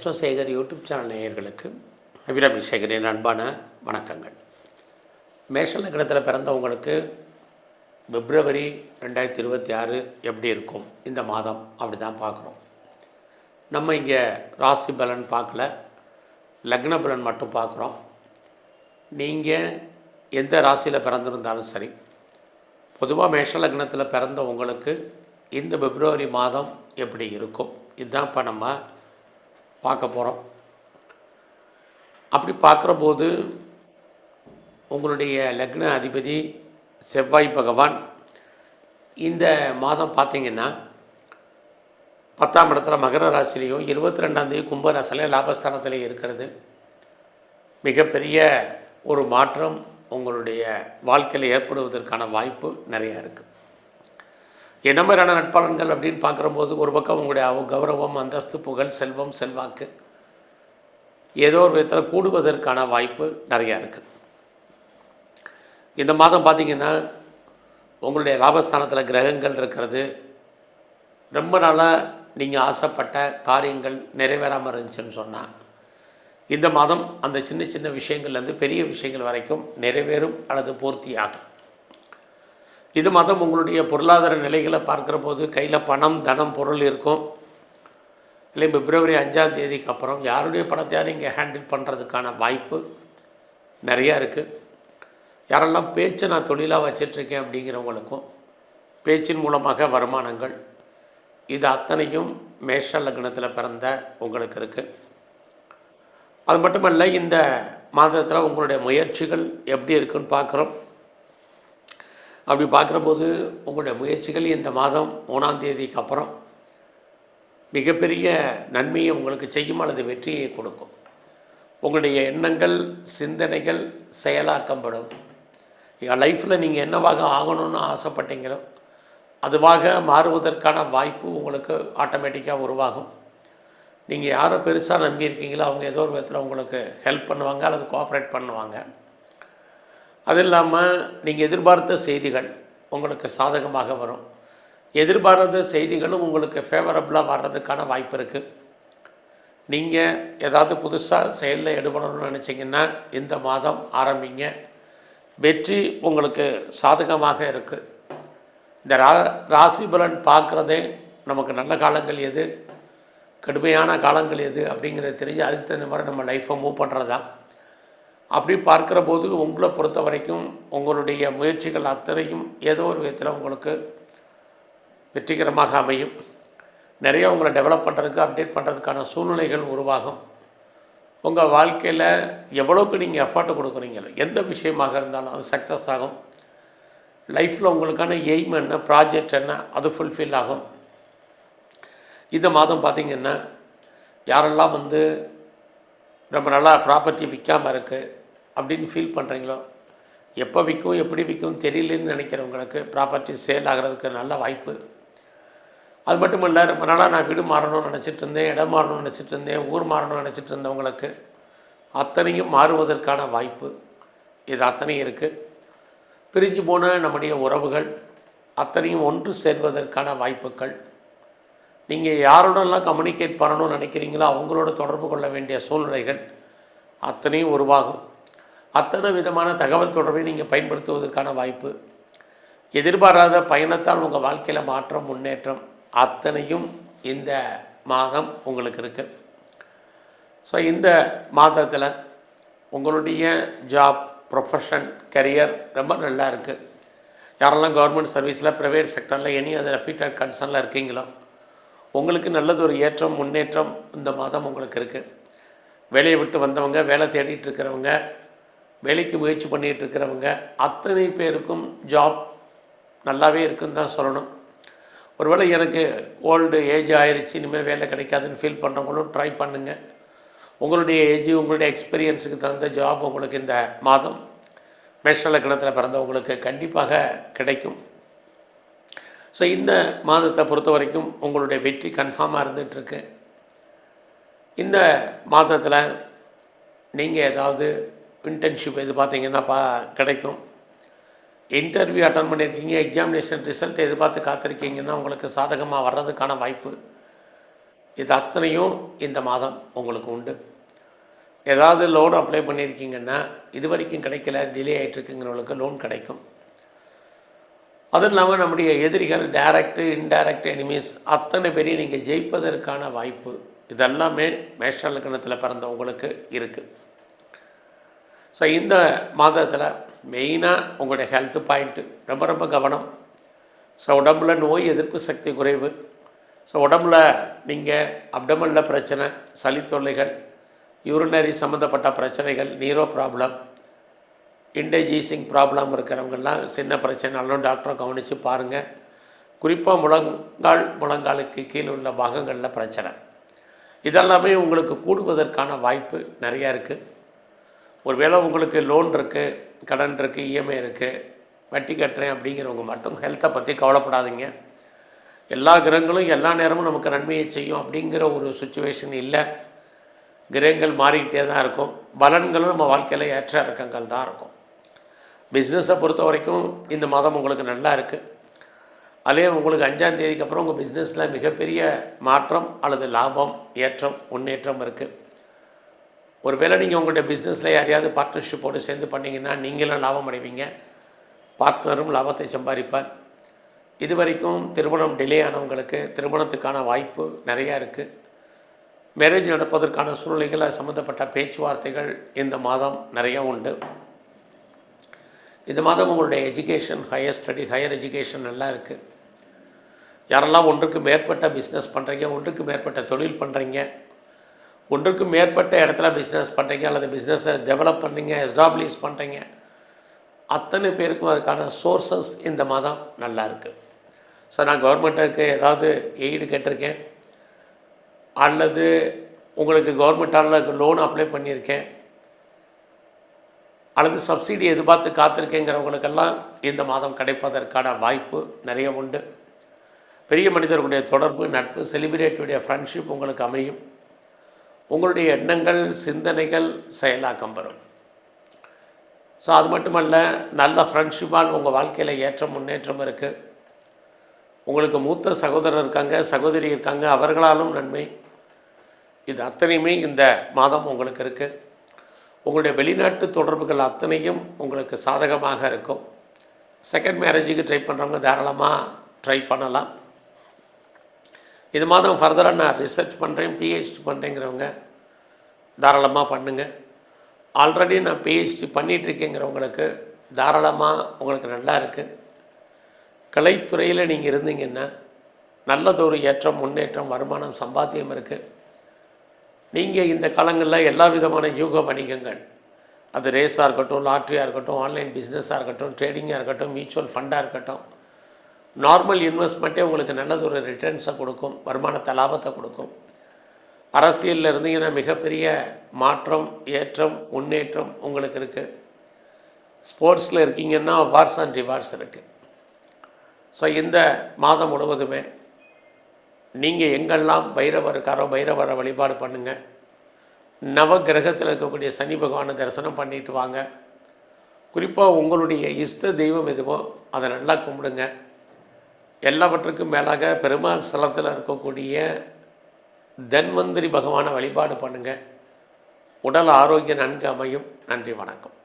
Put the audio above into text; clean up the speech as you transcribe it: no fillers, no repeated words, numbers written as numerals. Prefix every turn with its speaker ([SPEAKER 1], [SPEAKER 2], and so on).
[SPEAKER 1] அஸ்ட்ரோசேகர் YouTube channel நேயர்களுக்கு அபிராமி சேகரின் அன்பான வணக்கங்கள். மேஷ லக்னத்தில் பிறந்தவங்களுக்கு பிப்ரவரி 2026 எப்படி இருக்கும் இந்த மாதம் அப்படி தான் பார்க்குறோம். நம்ம இங்கே ராசி பலன் பார்க்கல, லக்ன பலன் மட்டும் பார்க்குறோம். நீங்கள் எந்த ராசியில் பிறந்திருந்தாலும் சரி, பொதுவாக மேஷ லக்னத்தில் பிறந்தவங்களுக்கு இந்த பிப்ரவரி மாதம் எப்படி இருக்கும் இதுதான் இப்போ நம்ம பார்க்க போகிறோம். அப்படி பார்க்குறபோது உங்களுடைய லக்ன அதிபதி செவ்வாய் பகவான் இந்த மாதம் பார்த்திங்கன்னா 10ஆம் இடத்துல மகர ராசிலையும் 22ஆம் தேதி கும்ப ராசிலையும் லாபஸ்தானத்திலே இருக்கிறது. மிகப்பெரிய ஒரு மாற்றம் உங்களுடைய வாழ்க்கையில் ஏற்படுவதற்கான வாய்ப்பு நிறையா இருக்குது. என்ன மாதிரியான நட்பலன்கள் அப்படின்னு பார்க்குறபோது, ஒரு பக்கம் உங்களுடைய கௌரவம், அந்தஸ்து, புகழ், செல்வம், செல்வாக்கு ஏதோ ஒரு விதத்தில் கூடுவதற்கான வாய்ப்பு நிறையா இருக்குது. இந்த மாதம் பார்த்திங்கன்னா உங்களுடைய லாபஸ்தானத்தில் கிரகங்கள் இருக்கிறது. ரொம்ப நாளாக நீங்கள் ஆசைப்பட்ட காரியங்கள் நிறைவேறாமல் இருந்துச்சுன்னு சொன்னால், இந்த மாதம் அந்த சின்ன சின்ன விஷயங்கள்லேருந்து பெரிய விஷயங்கள் வரைக்கும் நிறைவேறும் அல்லது பூர்த்தியாகும். இது மாதம் உங்களுடைய பொருளாதார நிலைகளை பார்க்குற போது கையில் பணம், தனம், பொருள் இருக்கும். இல்லை பிப்ரவரி 5ஆம் தேதிக்கு அப்புறம் யாருடைய பணத்தையாரும் இங்கே ஹேண்டில் பண்ணுறதுக்கான வாய்ப்பு நிறையா இருக்குது. யாரெல்லாம் பேச்சை நான் தொழிலாக வச்சிட்ருக்கேன் அப்படிங்கிறவங்களுக்கும் பேச்சின் மூலமாக வருமானங்கள், இது அத்தனையும் மேஷ லக்னத்தில் பிறந்த உங்களுக்கு இருக்குது. அது மட்டுமல்ல, இந்த மாதத்தில் உங்களுடைய முயற்சிகள் எப்படி இருக்குன்னு பார்க்குறோம். அப்படி பார்க்குறபோது உங்களுடைய முயற்சிகள் இந்த மாதம் 1ஆம் தேதிக்கு அப்புறம் மிகப்பெரிய நன்மையை உங்களுக்கு செய்யும் அல்லது வெற்றியை கொடுக்கும். உங்களுடைய எண்ணங்கள், சிந்தனைகள் செயலாக்கப்படும். லைஃப்பில் நீங்கள் என்னவாக ஆகணும்னு ஆசைப்பட்டீங்களோ அதுவாக மாறுவதற்கான வாய்ப்பு உங்களுக்கு ஆட்டோமேட்டிக்காக உருவாகும். நீங்கள் யாரை பெருசாக நம்பியிருக்கீங்களோ அவங்க ஏதோ ஒரு விதத்தில் உங்களுக்கு ஹெல்ப் பண்ணுவாங்க அல்லது கோஆப்ரேட் பண்ணுவாங்க. அது இல்லாமல் நீங்கள் எதிர்பார்த்த செய்திகள் உங்களுக்கு சாதகமாக வரும். எதிர்பாராத செய்திகளும் உங்களுக்கு ஃபேவரபுளாக வர்றதுக்கான வாய்ப்பு இருக்குது. நீங்கள் ஏதாவது புதுசாக செயலில் ஈடுபடணும்னு நினச்சிங்கன்னா இந்த மாதம் ஆரம்பிங்க. வெற்றி உங்களுக்கு சாதகமாக இருக்குது. இந்த ராசி பலன் பார்க்குறதே நமக்கு நல்ல காலங்கள் எது, கடுமையான காலங்கள் எது அப்படிங்கிறத தெரிஞ்சு அதுக்கு தகுந்த மாதிரி நம்ம லைஃப்பை மூவ் பண்ணுறது தான். அப்படி பார்க்குற போது உங்களை பொறுத்த வரைக்கும் உங்களுடைய முயற்சிகள் அத்தனையும் ஏதோ ஒரு விதத்தில் உங்களுக்கு வெற்றிகரமாக அமையும். நிறைய உங்களை டெவலப் பண்ணுறதுக்கு, அப்டேட் பண்ணுறதுக்கான சூழ்நிலைகள் உருவாகும். உங்கள் வாழ்க்கையில் எவ்வளோக்கு நீங்கள் எஃபர்ட் கொடுக்குறீங்களோ எந்த விஷயமாக இருந்தாலும் அது சக்ஸஸ் ஆகும். லைஃப்பில் உங்களுக்கான எய்ம் என்ன, ப்ராஜெக்ட் என்ன, அது ஃபுல்ஃபில் ஆகும். இந்த மாதம் பார்த்திங்கன்னா யாரெல்லாம் ரொம்ப நல்லா ப்ராப்பர்ட்டி விற்காமல் இருக்குது அப்படின்னு ஃபீல் பண்ணுறீங்களோ, எப்போ விற்கும் எப்படி விற்கும் தெரியலன்னு நினைக்கிறவங்களுக்கு ப்ராப்பர்ட்டி சேல் ஆகிறதுக்கு நல்ல வாய்ப்பு. அது மட்டும் இல்லை, ரொம்ப நாளாக நான் வீடு மாறணும்னு நினச்சிட்டு இருந்தேன், இடம் மாறணும்னு நினச்சிட்டு இருந்தேன், ஊர் மாறணும்னு நினச்சிட்டு இருந்தவங்களுக்கு அத்தனையும் மாறுவதற்கான வாய்ப்பு இது அத்தனையும் இருக்குது. பிரிஞ்சு போன நம்முடைய உறவுகள் அத்தனையும் ஒன்று சேர்வதற்கான வாய்ப்புகள், நீங்கள் யாரோடலாம் கம்யூனிகேட் பண்ணணும்னு நினைக்கிறீங்களோ அவங்களோட தொடர்பு கொள்ள வேண்டிய சூழ்நிலைகள் அத்தனையும் உருவாகும். அத்தனை விதமான தகவல் தொடர்பை நீங்கள் பயன்படுத்துவதற்கான வாய்ப்பு, எதிர்பாராத பயணத்தால் உங்கள் வாழ்க்கையில் மாற்றம், முன்னேற்றம் அத்தனையும் இந்த மாதம் உங்களுக்கு இருக்குது. ஸோ இந்த மாதத்தில் உங்களுடைய ஜாப், ப்ரொஃபஷன், கரியர் ரொம்ப நல்லா இருக்குது. யாரெல்லாம் கவர்மெண்ட் சர்வீஸில், ப்ரைவேட் செக்டரில், எனி அதர் அஃபிட்டட் கன்சர்னில் இருக்கீங்களோ உங்களுக்கு நல்லது ஒரு ஏற்றம், முன்னேற்றம் இந்த மாதம் உங்களுக்கு இருக்குது. வேலையை விட்டு வந்தவங்க, வேலை தேடிட்டு இருக்கிறவங்க, வேலைக்கு முயற்சி பண்ணிகிட்டு இருக்கிறவங்க அத்தனை பேருக்கும் ஜாப் நல்லாவே இருக்குன்னு தான் சொல்லணும். ஒருவேளை எனக்கு ஓல்டு ஏஜ் ஆயிடுச்சு, இனிமேல் வேலை கிடைக்காதுன்னு ஃபீல் பண்ணுறவங்களும் ட்ரை பண்ணுங்கள். உங்களுடைய ஏஜ், உங்களுடைய எக்ஸ்பீரியன்ஸுக்கு தகுந்த ஜாப் உங்களுக்கு இந்த மாதம் மேஷ லக்னத்தில் பிறந்தவங்களுக்கு கண்டிப்பாக கிடைக்கும். ஸோ இந்த மாதத்தை பொறுத்த வரைக்கும் உங்களுடைய வெற்றி கன்ஃபார்மாக இருந்துகிட்ருக்கு. இந்த மாதத்தில் நீங்கள் ஏதாவது இன்டர்ன்ஷிப் எது பார்த்தீங்கன்னா கிடைக்கும். இன்டர்வியூ அட்டன் பண்ணியிருக்கீங்க, எக்ஸாமினேஷன் ரிசல்ட் எதிர்பார்த்து காத்திருக்கீங்கன்னா உங்களுக்கு சாதகமாக வர்றதுக்கான வாய்ப்பு இது அத்தனையும் இந்த மாதம் உங்களுக்கு உண்டு. ஏதாவது லோன் அப்ளை பண்ணியிருக்கீங்கன்னா இது வரைக்கும் கிடைக்கல, டிலே ஆகிட்டுருக்குங்கிறவங்களுக்கு லோன் கிடைக்கும். அதுவும் இல்லாமல் நம்முடைய எதிரிகள் டைரக்டு இன்டைரக்ட் எனிமீஸ் அத்தனை பேரையும் நீங்கள் ஜெயிப்பதற்கான வாய்ப்பு இதெல்லாமே மேஷ லக்னத்தில் பிறந்தவங்களுக்கு இருக்குது. ஸோ இந்த மாதத்தில் மெயினாக உங்களுடைய ஹெல்த் பாயிண்ட்டு ரொம்ப ரொம்ப கவனம். ஸோ உடம்புல நோய் எதிர்ப்பு சக்தி குறைவு. ஸோ உடம்புல நீங்கள் அப்டமனில் பிரச்சனை, சளி தொல்லைகள், யூரினரி சம்மந்தப்பட்ட பிரச்சனைகள், நீரோ ப்ராப்ளம், இன்டைஜீசிங் ப்ராப்ளம் இருக்கிறவங்கெல்லாம் சின்ன பிரச்சனைனாலும் டாக்டரை கவனித்து பாருங்கள். குறிப்பாக முழங்காலுக்கு கீழே உள்ள பாகங்களில் பிரச்சனை இதெல்லாமே உங்களுக்கு கூடுவதற்கான வாய்ப்பு நிறையா இருக்குது. ஒருவேளை உங்களுக்கு லோன் இருக்குது, கடன் இருக்குது, இஎம்ஐ இருக்குது, வட்டி கட்டுறேன் அப்படிங்கிறவங்க மட்டும் ஹெல்த்தை பற்றி கவலைப்படாதீங்க. எல்லா கிரகங்களும் எல்லா நேரமும் நமக்கு நன்மையை செய்யும் அப்படிங்கிற ஒரு சுச்சுவேஷன் இல்லை. கிரகங்கள் மாறிக்கிட்டே தான் இருக்கும். பலன்களும் நம்ம வாழ்க்கையில் ஏற்ற இறக்கங்கள் தான் இருக்கும். பிஸ்னஸை பொறுத்த வரைக்கும் இந்த மாதம் உங்களுக்கு நல்லா இருக்குது. அதே உங்களுக்கு 5ஆம் தேதிக்கு அப்புறம் உங்கள் பிஸ்னஸில் மிகப்பெரிய மாற்றம் அல்லது லாபம், ஏற்றம், முன்னேற்றம் இருக்குது. ஒருவேளை நீங்கள் உங்களுடைய பிஸ்னஸில் யாரையாவது பார்ட்னர்ஷிப்போடு சேர்ந்து பண்ணிங்கன்னா நீங்களும் லாபம் அடைவீங்க, பார்ட்னரும் லாபத்தை சம்பாதிப்பார். இது வரைக்கும் திருமணம் டிலே ஆனவங்களுக்கு திருமணத்துக்கான வாய்ப்பு நிறையா இருக்குது. மேரேஜ் நடப்பதற்கான சூழ்நிலைகளை சம்மந்தப்பட்ட பேச்சுவார்த்தைகள் இந்த மாதம் நிறையா உண்டு. இந்த மாதம் உங்களுடைய எஜுகேஷன், ஹையர் எஜுகேஷன் நல்லா இருக்குது. யாரெல்லாம் ஒன்றுக்கு மேற்பட்ட பிஸ்னஸ் பண்ணுறீங்க, ஒன்றுக்கு மேற்பட்ட தொழில் பண்ணுறீங்க, ஒன்றுக்கு மேற்பட்ட இடத்துல பிஸ்னஸ் பண்ணுறீங்க அல்லது பிஸ்னஸை டெவலப் பண்ணுறீங்க, எஸ்டாப்ளிஷ் பண்ணுறீங்க, அத்தனை பேருக்கும் அதுக்கான சோர்ஸஸ் இந்த மாதம் நல்லா இருக்குது. ஸோ நான் கவர்மெண்ட்டுக்கு ஏதாவது எய்டு கேட்டிருக்கேன் அல்லது உங்களுக்கு கவர்மெண்ட்டால் லோன் அப்ளை பண்ணியிருக்கேன் அல்லது சப்சிடி எதிர்பார்த்து காத்திருக்கேங்கிறவங்களுக்கெல்லாம் இந்த மாதம் கிடைப்பதற்கான வாய்ப்பு நிறைய உண்டு. பெரிய மனிதர்களுடைய தொடர்பு, நட்பு, செலிபிரிட்டியுடைய ஃப்ரெண்ட்ஷிப் உங்களுக்கு அமையும். உங்களுடைய எண்ணங்கள், சிந்தனைகள் செயலாக்கம் பெறும். ஸோ அது மட்டுமல்ல, நல்ல ஃப்ரெண்ட்ஷிப்பால் உங்கள் வாழ்க்கையில் ஏற்றம், முன்னேற்றம் இருக்குது. உங்களுக்கு மூத்த சகோதரர் இருக்காங்க, சகோதரி இருக்காங்க, அவர்களாலும் நன்மை. இது அத்தனையுமே இந்த மாதம் உங்களுக்கு இருக்குது. உங்களுடைய வெளிநாட்டு தொடர்புகள் அத்தனையும் உங்களுக்கு சாதகமாக இருக்கும். செகண்ட் மேரேஜுக்கு ட்ரை பண்ணுறவங்க தாராளமாக ட்ரை பண்ணலாம். இது மாதம் ஃபர்தராக நான் ரிசர்ச் பண்ணுறேன், பிஹெச்டி பண்ணுறேங்கிறவங்க தாராளமாக பண்ணுங்கள். ஆல்ரெடி நான் பிஹெச்டி பண்ணிகிட்ருக்கேங்கிறவங்களுக்கு தாராளமாக உங்களுக்கு நல்லா இருக்குது. கலைத்துறையில் நீங்கள் இருந்தீங்கன்னா நல்லதொரு ஏற்றம், முன்னேற்றம், வருமானம், சம்பாத்தியம் இருக்குது. நீங்கள் இந்த காலங்களில் எல்லா விதமான யூக வணிகங்கள், அது ரேஸாக இருக்கட்டும், லாட்ரியாக இருக்கட்டும், ஆன்லைன் பிஸ்னஸாக இருக்கட்டும், ட்ரேடிங்காக இருக்கட்டும், மியூச்சுவல் ஃபண்டாக இருக்கட்டும், நார்மல் இன்வெஸ்ட்மெண்ட்டே உங்களுக்கு நல்லதொரு ரிட்டர்ன்ஸை கொடுக்கும், வருமானத்தை, லாபத்தை கொடுக்கும். அரசியலில் இருந்தீங்கன்னா மிகப்பெரிய மாற்றம், ஏற்றம், முன்னேற்றம் உங்களுக்கு இருக்குது. ஸ்போர்ட்ஸில் இருக்கீங்கன்னா அவார்ட்ஸ் அண்ட் ரிவார்ட்ஸ் இருக்குது. ஸோ இந்த மாதம் முழுவதுமே நீங்கள் எங்கெல்லாம் பைரவர் இருக்காரோ பைரவரை வழிபாடு பண்ணுங்கள். நவ கிரகத்தில் இருக்கக்கூடிய சனி பகவானை தரிசனம் பண்ணிட்டு வாங்க. குறிப்பாக உங்களுடைய இஷ்ட தெய்வம் எதுவோ அதை நல்லா கும்பிடுங்க. எல்லாவற்றுக்கும் மேலாக பெருமாள் ஸ்தலத்தில் இருக்கக்கூடிய தன்வந்திரி பகவானை வழிபாடு பண்ணுங்கள். உடல் ஆரோக்கியம் நன்கு அமையும். நன்றி, வணக்கம்.